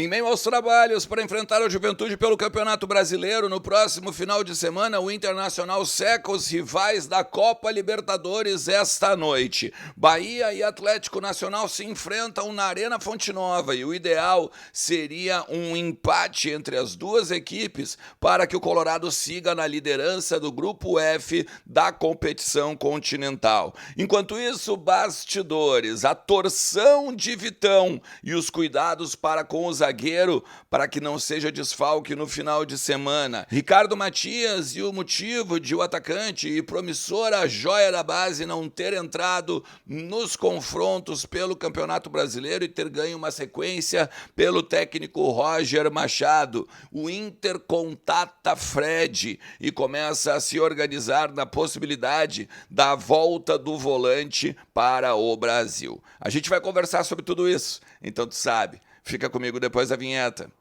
Em meio aos trabalhos para enfrentar a Juventude pelo Campeonato Brasileiro, no próximo final de semana, o Internacional seca os rivais da Copa Libertadores esta noite. Bahia e Atlético Nacional se enfrentam na Arena Fonte Nova e o ideal seria um empate entre as duas equipes para que o Colorado siga na liderança do Grupo F da competição continental. Enquanto isso, bastidores, a torção de Vitão e os cuidados para com os zagueiro para que não seja desfalque no final de semana. Ricardo Matias e o motivo de o atacante e promissora joia da base não ter entrado nos confrontos pelo Campeonato Brasileiro e ter ganho uma sequência pelo técnico Roger Machado. O Inter contata Fred e começa a se organizar na possibilidade da volta do volante para o Brasil. A gente vai conversar sobre tudo isso, então tu sabe. Fica comigo depois da vinheta.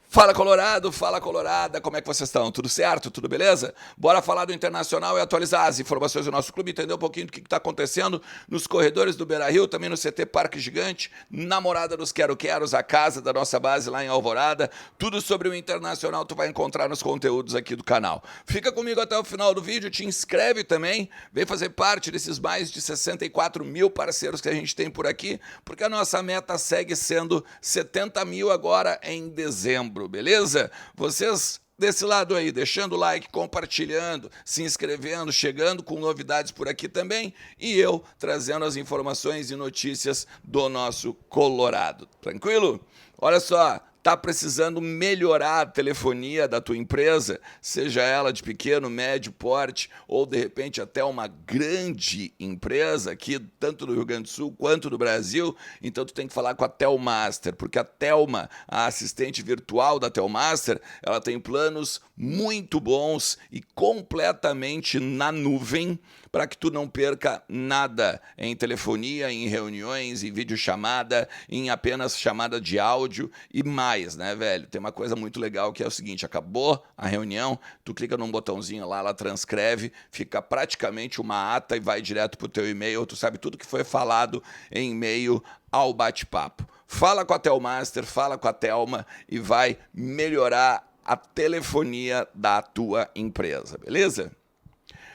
Fala Colorado, fala Colorada, como é que vocês estão? Tudo certo? Tudo beleza? Bora falar do Internacional e atualizar as informações do nosso clube, entender um pouquinho do que está acontecendo nos corredores do Beira-Rio, também no CT Parque Gigante, na Morada dos Quero-Queros, a casa da nossa base lá em Alvorada. Tudo sobre o Internacional tu vai encontrar nos conteúdos aqui do canal. Fica comigo até o final do vídeo, te inscreve também, vem fazer parte desses mais de 64 mil parceiros que a gente tem por aqui, porque a nossa meta segue sendo 70 mil agora em dezembro. Beleza? Vocês desse lado aí, deixando o like, compartilhando, se inscrevendo, chegando com novidades por aqui também, e eu trazendo as informações e notícias do nosso Colorado. Tranquilo? Olha só, tá precisando melhorar a telefonia da tua empresa, seja ela de pequeno, médio porte ou de repente até uma grande empresa aqui, tanto do Rio Grande do Sul quanto do Brasil, então tu tem que falar com a Telmaster, porque a Telma, a assistente virtual da Telmaster, ela tem planos muito bons e completamente na nuvem para que tu não perca nada em telefonia, em reuniões, em videochamada, em apenas chamada de áudio e mais, né, velho? Tem uma coisa muito legal que é o seguinte, acabou a reunião, tu clica num botãozinho lá, ela transcreve, fica praticamente uma ata e vai direto pro teu e-mail, tu sabe tudo que foi falado em e-mail ao bate-papo. Fala com a Telmaster, fala com a Telma e vai melhorar a telefonia da tua empresa, beleza?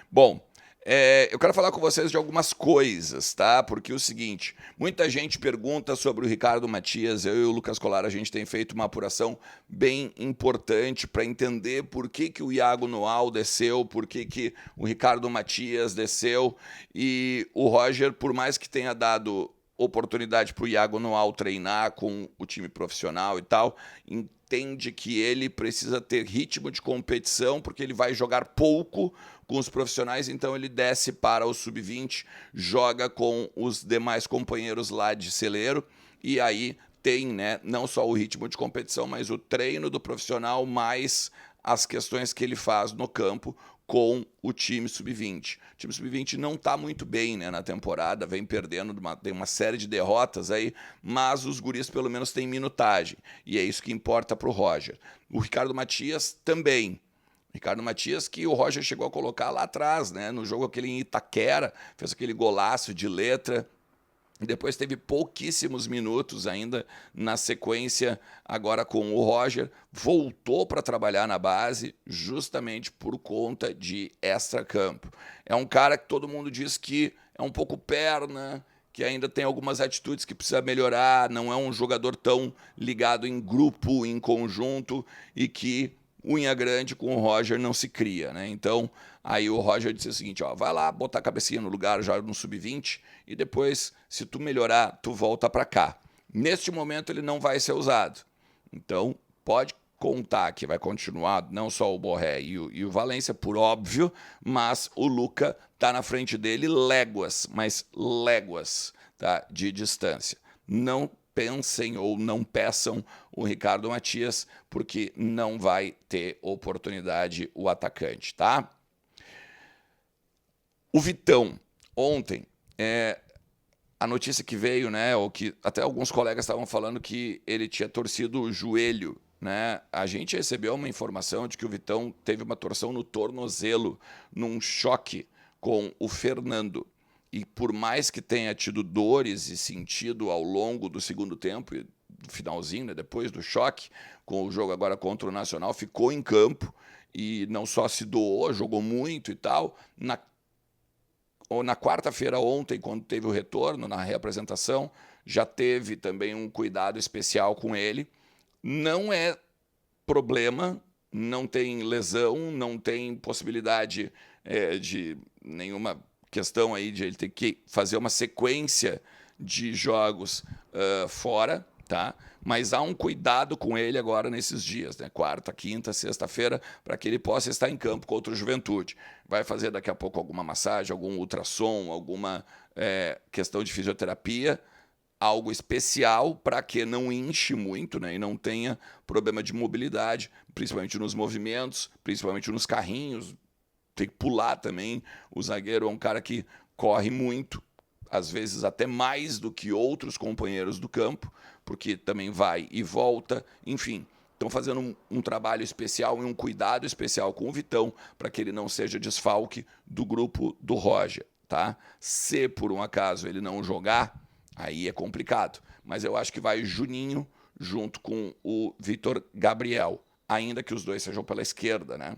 Bom, eu quero falar com vocês de algumas coisas, tá? Porque é o seguinte, muita gente pergunta sobre o Ricardo Matias, eu e o Lucas Colar, a gente tem feito uma apuração bem importante para entender por que o Iago Noal desceu, por que o Ricardo Matias desceu, e o Roger, por mais que tenha dado oportunidade para o Iago Noal treinar com o time profissional e tal, entende que ele precisa ter ritmo de competição, porque ele vai jogar pouco com os profissionais, então ele desce para o sub-20, joga com os demais companheiros lá de celeiro, e aí tem, né, não só o ritmo de competição, mas o treino do profissional, mais as questões que ele faz no campo com o time sub-20. O time sub-20 não está muito bem, né, na temporada, vem perdendo, tem uma série de derrotas aí, mas os guris pelo menos têm minutagem, e é isso que importa para o Roger. O Ricardo Matias também. Ricardo Matias, que o Roger chegou a colocar lá atrás, né, no jogo aquele em Itaquera, fez aquele golaço de letra, e depois teve pouquíssimos minutos ainda na sequência, agora com o Roger, voltou para trabalhar na base justamente por conta de extracampo. É um cara que todo mundo diz que é um pouco perna, que ainda tem algumas atitudes que precisa melhorar, não é um jogador tão ligado em grupo, em conjunto, e que unha grande com o Roger não se cria, né? Então, aí o Roger disse o seguinte, ó, vai lá botar a cabecinha no lugar, joga no sub-20 e depois, se tu melhorar, tu volta para cá. Neste momento ele não vai ser usado. Então, pode contar que vai continuar não só o Borré e o Valência, por óbvio, mas o Luca tá na frente dele léguas, mas léguas, tá, de distância. Não pensem ou não peçam o Ricardo Matias, porque não vai ter oportunidade o atacante, tá? O Vitão, ontem, a notícia que veio, né, ou que até alguns colegas estavam falando que ele tinha torcido o joelho né? A gente recebeu uma informação de que o Vitão teve uma torção no tornozelo, num choque com o Fernando. E por mais que tenha tido dores e sentido ao longo do segundo tempo, e do finalzinho, né, depois do choque, com o jogo agora contra o Nacional, ficou em campo e não só se doou, jogou muito e tal. Na quarta-feira ontem, quando teve o retorno, na reapresentação, já teve também um cuidado especial com ele. Não é problema, não tem lesão, não tem possibilidade de nenhuma questão aí de ele ter que fazer uma sequência de jogos fora, tá? Mas há um cuidado com ele agora nesses dias, né? Quarta, quinta, sexta-feira, para que ele possa estar em campo contra o Juventude. Vai fazer daqui a pouco alguma massagem, algum ultrassom, alguma questão de fisioterapia, algo especial para que não inche muito, né, e não tenha problema de mobilidade, principalmente nos movimentos, principalmente nos carrinhos. Tem que pular também. O zagueiro é um cara que corre muito, às vezes até mais do que outros companheiros do campo, porque também vai e volta, enfim. Estão fazendo um trabalho especial e um cuidado especial com o Vitão para que ele não seja desfalque do grupo do Roger, tá? Se por um acaso ele não jogar, aí é complicado. Mas eu acho que vai Juninho junto com o Vitor Gabriel, ainda que os dois sejam pela esquerda, né?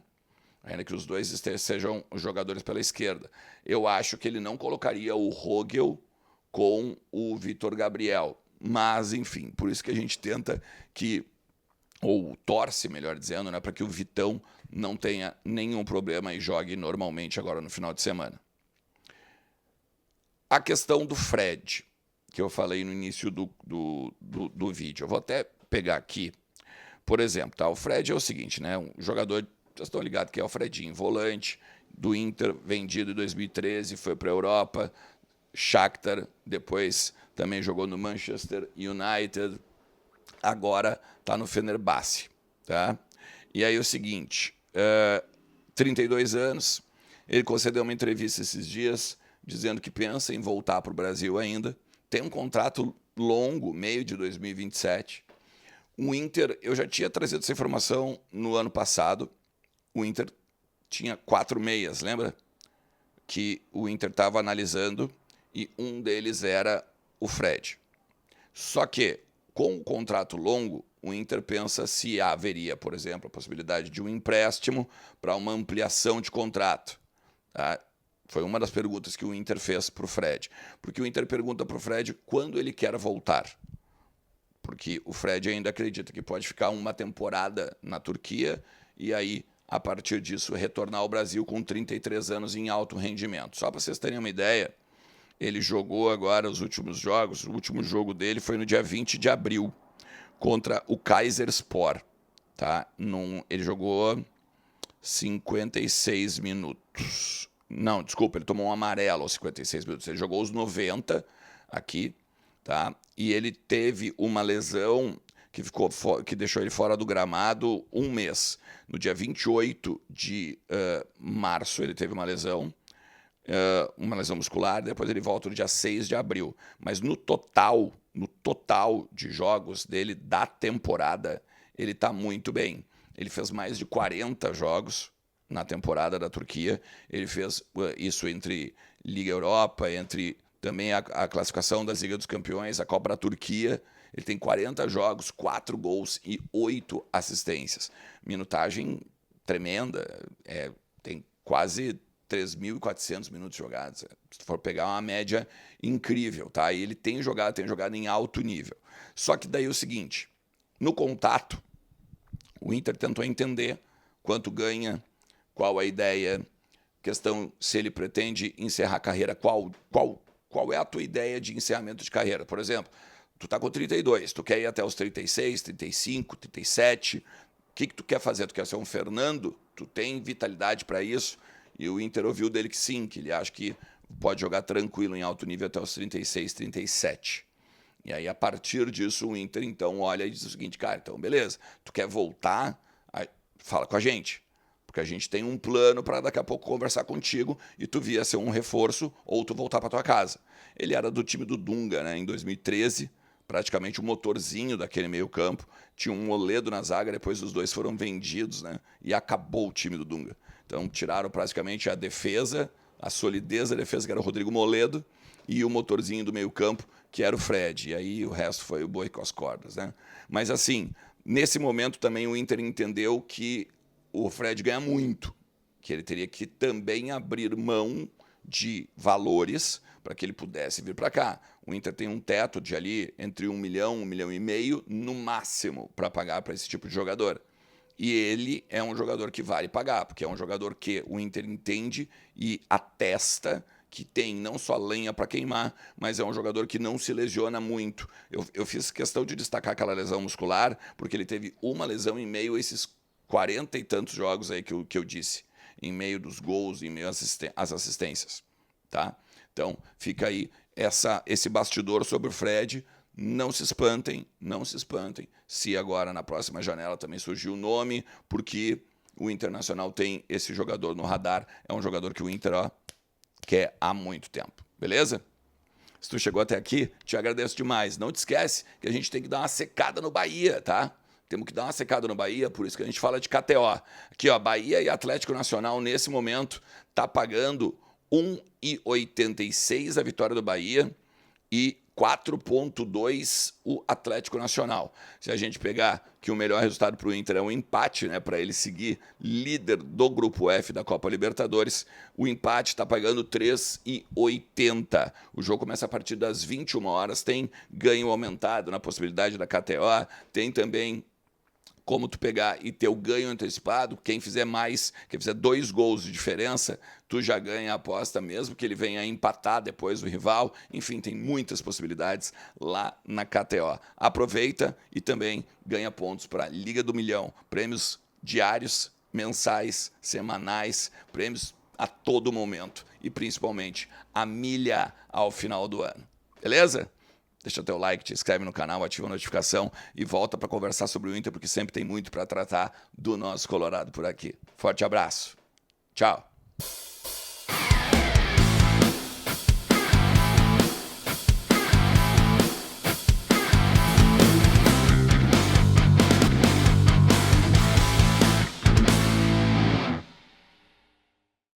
Ainda que os dois sejam jogadores pela esquerda. Eu acho que ele não colocaria o Rogel com o Vitor Gabriel. Mas, enfim, por isso que a gente tenta que, ou torce, melhor dizendo, né, para que o Vitão não tenha nenhum problema e jogue normalmente agora no final de semana. A questão do Fred, que eu falei no início do vídeo. Eu vou até pegar aqui, por exemplo, tá? O Fred é o seguinte, né? Um jogador, vocês estão ligados que é o Fredinho, volante do Inter, vendido em 2013, foi para a Europa, Shakhtar, depois também jogou no Manchester United, agora está no Fenerbahçe, tá? E aí o seguinte, 32 anos, ele concedeu uma entrevista esses dias, dizendo que pensa em voltar para o Brasil ainda, tem um contrato longo, meio de 2027. O Inter, eu já tinha trazido essa informação no ano passado, o Inter tinha 4 meias, lembra? Que o Inter estava analisando e um deles era o Fred. Só que, com o contrato longo, o Inter pensa se haveria, por exemplo, a possibilidade de um empréstimo para uma ampliação de contrato. Tá? Foi uma das perguntas que o Inter fez para o Fred. Porque o Inter pergunta para o Fred quando ele quer voltar. Porque o Fred ainda acredita que pode ficar uma temporada na Turquia e aí, a partir disso, retornar ao Brasil com 33 anos em alto rendimento. Só para vocês terem uma ideia, ele jogou agora os últimos jogos. O último jogo dele foi no dia 20 de abril, contra o Kayserispor. Tá? Ele jogou 56 minutos. Não, desculpa, ele tomou um amarelo aos 56 minutos. Ele jogou os 90 aqui, tá? E ele teve uma lesão que deixou ele fora do gramado um mês. No dia 28 de março ele teve uma lesão muscular, depois ele volta no dia 6 de abril. Mas no total de jogos dele da temporada, ele está muito bem. Ele fez mais de 40 jogos na temporada da Turquia. Ele fez isso entre Liga Europa, entre também a classificação das Liga dos Campeões, a Copa da Turquia. Ele tem 40 jogos, 4 gols e 8 assistências. Minutagem tremenda, tem quase 3.400 minutos jogados. Se for pegar uma média incrível, tá? E ele tem jogado em alto nível. Só que daí é o seguinte, no contato, o Inter tentou entender quanto ganha, qual a ideia, questão se ele pretende encerrar a carreira, qual é a tua ideia de encerramento de carreira. Por exemplo, tu tá com 32, tu quer ir até os 36, 35, 37, o que tu quer fazer? Tu quer ser um Fernando? Tu tem vitalidade para isso? E o Inter ouviu dele que sim, que ele acha que pode jogar tranquilo em alto nível até os 36, 37. E aí, a partir disso, o Inter, então, olha e diz o seguinte, cara, então, beleza, tu quer voltar? Aí, fala com a gente, porque a gente tem um plano para daqui a pouco conversar contigo e tu via ser um reforço ou tu voltar para tua casa. Ele era do time do Dunga, né, em 2013, praticamente o motorzinho daquele meio campo. Tinha um Moledo na zaga, depois os dois foram vendidos, né? E acabou o time do Dunga. Então tiraram praticamente a defesa, a solidez da defesa, que era o Rodrigo Moledo, e o motorzinho do meio campo, que era o Fred. E aí o resto foi o boi com as cordas, né? Mas assim, nesse momento também o Inter entendeu que o Fred ganha muito, que ele teria que também abrir mão de valores para que ele pudesse vir para cá. O Inter tem um teto de ali entre 1 milhão, 1,5 milhão no máximo para pagar para esse tipo de jogador. E ele é um jogador que vale pagar, porque é um jogador que o Inter entende e atesta que tem não só lenha para queimar, mas é um jogador que não se lesiona muito. Eu fiz questão de destacar aquela lesão muscular, porque ele teve uma lesão em meio a esses 40 e tantos jogos aí que eu disse, em meio dos gols, em meio às assistências, tá? Então, fica aí esse bastidor sobre o Fred. Não se espantem, não se espantem, se agora na próxima janela também surgiu o nome, porque o Internacional tem esse jogador no radar. É um jogador que o Inter quer há muito tempo, beleza? Se tu chegou até aqui, te agradeço demais. Não te esquece que a gente tem que dar uma secada no Bahia, tá? Temos que dar uma secada no Bahia, por isso que a gente fala de KTO. Aqui, ó, Bahia e Atlético Nacional, nesse momento, tá pagando 1,86 a vitória do Bahia e 4,2 o Atlético Nacional. Se a gente pegar que o melhor resultado para o Inter é um empate, né, para ele seguir líder do Grupo F da Copa Libertadores, o empate está pagando 3,80. O jogo começa a partir das 21 horas, tem ganho aumentado na possibilidade da KTO, tem também como tu pegar e ter o ganho antecipado. Quem fizer mais, quem fizer 2 gols de diferença, tu já ganha a aposta, mesmo que ele venha empatar depois o rival. Enfim, tem muitas possibilidades lá na KTO. Aproveita e também ganha pontos para a Liga do Milhão. Prêmios diários, mensais, semanais, prêmios a todo momento. E principalmente a milha ao final do ano. Beleza? Deixa o teu like, te inscreve no canal, ativa a notificação e volta para conversar sobre o Inter, porque sempre tem muito para tratar do nosso Colorado por aqui. Forte abraço. Tchau.